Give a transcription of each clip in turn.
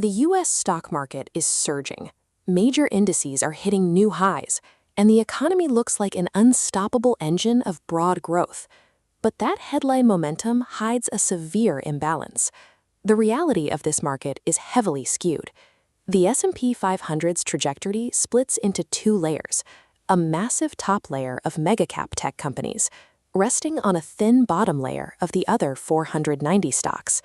The U.S. stock market is surging. Major indices are hitting new highs, and the economy looks like an unstoppable engine of broad growth. But that headline momentum hides a severe imbalance. The reality of this market is heavily skewed. The S&P 500's trajectory splits into two layers, a massive top layer of megacap tech companies, resting on a thin bottom layer of the other 490 stocks.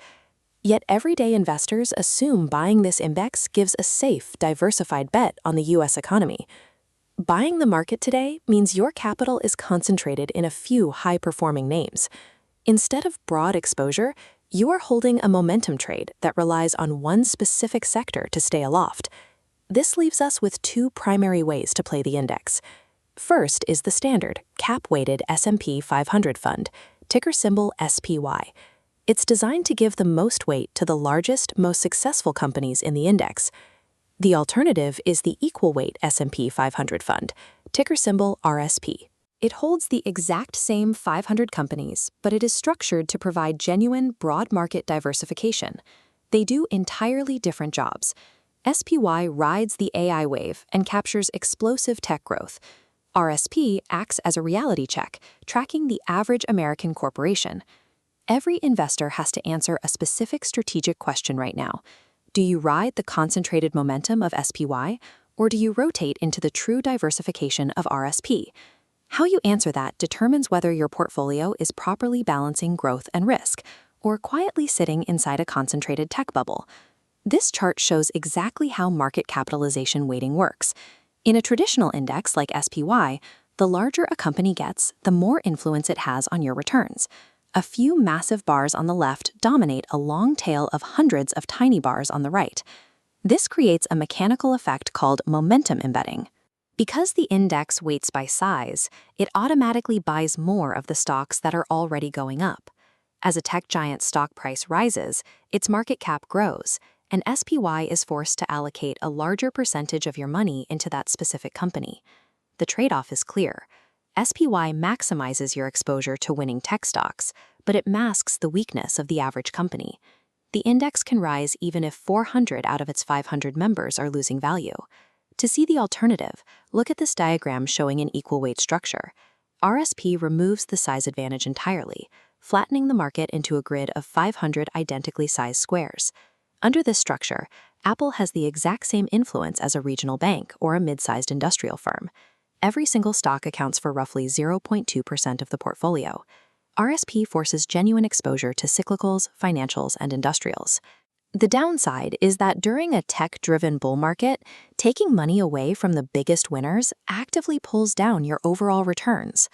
Yet everyday investors assume buying this index gives a safe, diversified bet on the U.S. economy. Buying the market today means your capital is concentrated in a few high-performing names. Instead of broad exposure, you are holding a momentum trade that relies on one specific sector to stay aloft. This leaves us with two primary ways to play the index. First is the standard, cap-weighted S&P 500 fund, ticker symbol SPY. It's designed to give the most weight to the largest, most successful companies in the index. The alternative is the equal weight S&P 500 fund, ticker symbol RSP. It holds the exact same 500 companies, but it is structured to provide genuine, broad market diversification. They do entirely different jobs. SPY rides the AI wave and captures explosive tech growth. RSP acts as a reality check, tracking the average American corporation. Every investor has to answer a specific strategic question right now. Do you ride the concentrated momentum of SPY, or do you rotate into the true diversification of RSP? How you answer that determines whether your portfolio is properly balancing growth and risk, or quietly sitting inside a concentrated tech bubble. This chart shows exactly how market capitalization weighting works. In a traditional index like SPY, the larger a company gets, the more influence it has on your returns. A few massive bars on the left dominate a long tail of hundreds of tiny bars on the right. This creates a mechanical effect called momentum embedding. Because the index weights by size, it automatically buys more of the stocks that are already going up. As a tech giant's stock price rises, its market cap grows, and SPY is forced to allocate a larger percentage of your money into that specific company. The trade-off is clear. SPY maximizes your exposure to winning tech stocks, but it masks the weakness of the average company. The index can rise even if 400 out of its 500 members are losing value. To see the alternative, look at this diagram showing an equal weight structure. RSP removes the size advantage entirely, flattening the market into a grid of 500 identically sized squares. Under this structure, Apple has the exact same influence as a regional bank or a mid-sized industrial firm. Every single stock accounts for roughly 0.2% of the portfolio. RSP forces genuine exposure to cyclicals, financials, and industrials. The downside is that during a tech-driven bull market, taking money away from the biggest winners actively pulls down your overall returns.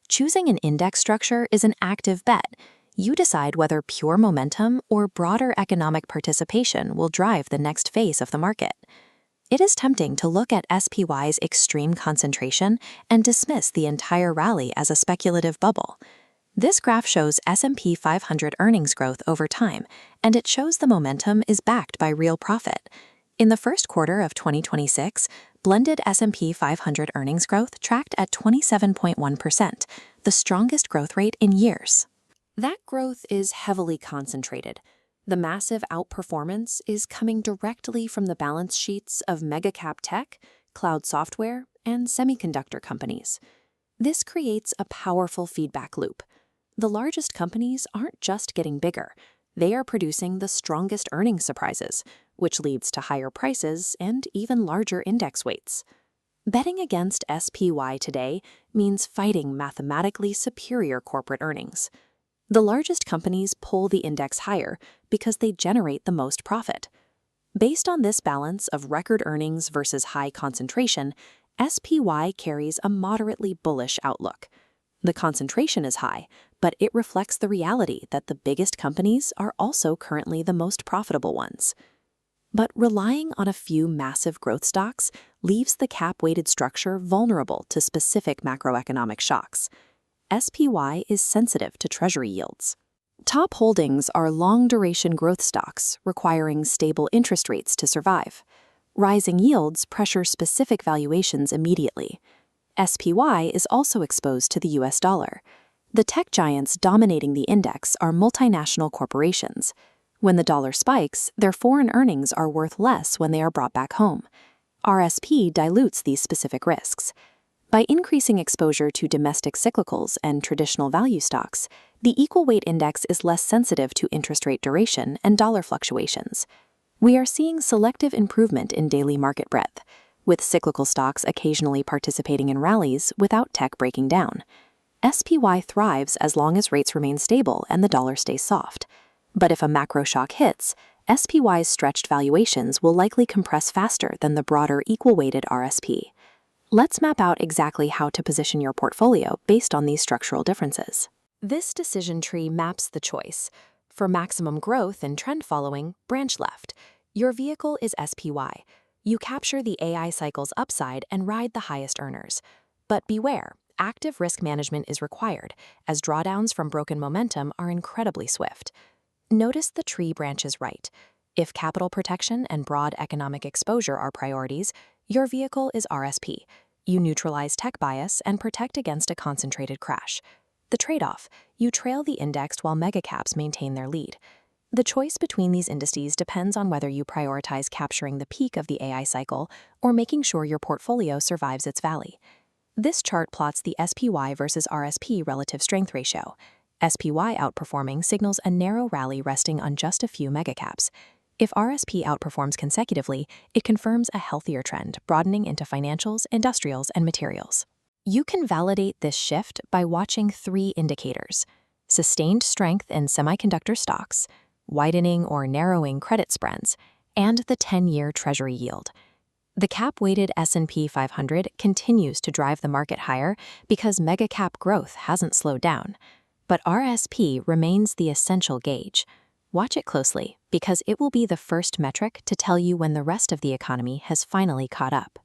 Choosing an index structure is an active bet. You decide whether pure momentum or broader economic participation will drive the next phase of the market. It is tempting to look at SPY's extreme concentration and dismiss the entire rally as a speculative bubble. This graph shows S&P 500 earnings growth over time, and it shows the momentum is backed by real profit. In the first quarter of 2026, blended S&P 500 earnings growth tracked at 27.1%, the strongest growth rate in years. That growth is heavily concentrated. The massive outperformance is coming directly from the balance sheets of megacap tech, cloud software, and semiconductor companies. This creates a powerful feedback loop. The largest companies aren't just getting bigger, they are producing the strongest earnings surprises, which leads to higher prices and even larger index weights. Betting against SPY today means fighting mathematically superior corporate earnings. The largest companies pull the index higher because they generate the most profit. Based on this balance of record earnings versus high concentration, SPY carries a moderately bullish outlook. The concentration is high, but it reflects the reality that the biggest companies are also currently the most profitable ones. But relying on a few massive growth stocks leaves the cap-weighted structure vulnerable to specific macroeconomic shocks. SPY is sensitive to treasury yields. Top holdings are long-duration growth stocks requiring stable interest rates to survive. Rising yields pressure specific valuations immediately. SPY is also exposed to the US dollar. The tech giants dominating the index are multinational corporations. When the dollar spikes, their foreign earnings are worth less when they are brought back home. RSP dilutes these specific risks. By increasing exposure to domestic cyclicals and traditional value stocks, the equal weight index is less sensitive to interest rate duration and dollar fluctuations. We are seeing selective improvement in daily market breadth, with cyclical stocks occasionally participating in rallies without tech breaking down. SPY thrives as long as rates remain stable and the dollar stays soft. But if a macro shock hits, SPY's stretched valuations will likely compress faster than the broader equal-weighted RSP. Let's map out exactly how to position your portfolio based on these structural differences. This decision tree maps the choice. For maximum growth and trend following, branch left. Your vehicle is SPY. You capture the AI cycle's upside and ride the highest earners. But beware, active risk management is required, as drawdowns from broken momentum are incredibly swift. Notice the tree branches right. If capital protection and broad economic exposure are priorities, your vehicle is RSP. You neutralize tech bias and protect against a concentrated crash. The trade-off, you trail the index while megacaps maintain their lead. The choice between these indices depends on whether you prioritize capturing the peak of the AI cycle or making sure your portfolio survives its valley. This chart plots the SPY versus RSP relative strength ratio. SPY outperforming signals a narrow rally resting on just a few megacaps. If RSP outperforms consecutively, it confirms a healthier trend, broadening into financials, industrials, and materials. You can validate this shift by watching 3 indicators: sustained strength in semiconductor stocks, widening or narrowing credit spreads, and the 10-year Treasury yield. The cap-weighted S&P 500 continues to drive the market higher because mega-cap growth hasn't slowed down. But RSP remains the essential gauge. Watch it closely because it will be the first metric to tell you when the rest of the economy has finally caught up.